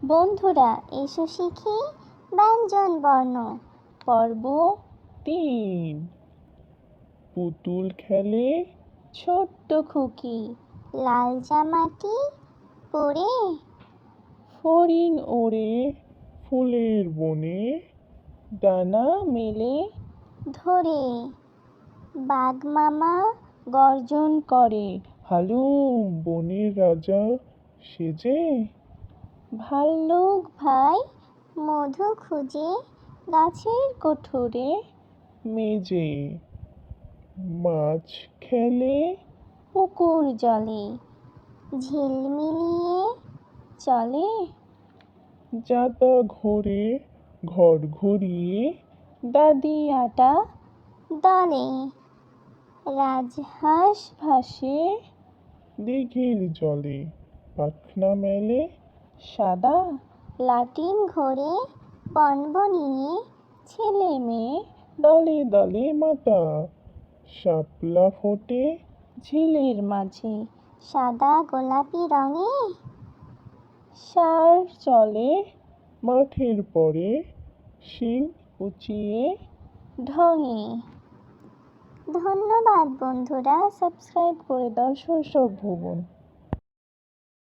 বন্ধুরা এসো শিখি ব্যঞ্জন বর্ণ। পর্ব ৩। পুতুল খেলে ছোট্ট খুকি লাল জামাটি পরে, ফড়িং ওড়ে ফুলের বনে, ডানা মেলে ধরে বাঘ মামা গর্জন করে হালুম বনের রাজা সেজে। ভাল্লুক ভাই মধু খুঁজে গাছের কোঠরে, মেজে মাছ খেলে পুকুর জলে ঝিলমিলিয়ে চলে। যাতা ঘোরে ঘর ঘুরিয়ে দাদি আটা দলে রাজহাঁস ভাসে, দিঘির জলে পাখনা মেলে। সাদা লাটিম ঘোরে বনবনিয়ে ছেলে মেয়ে, দলে দলে মাতা শাপলা ফোটে ঝিলের মাঝে সাদা গোলাপি রঙে। ষাঁড় চলে মাঠের পরে শিং উঁচিয়ে ঢঙে। ধন্যবাদ বন্ধুরা, সাবস্ক্রাইব করে দাও শৈশব ভুবন।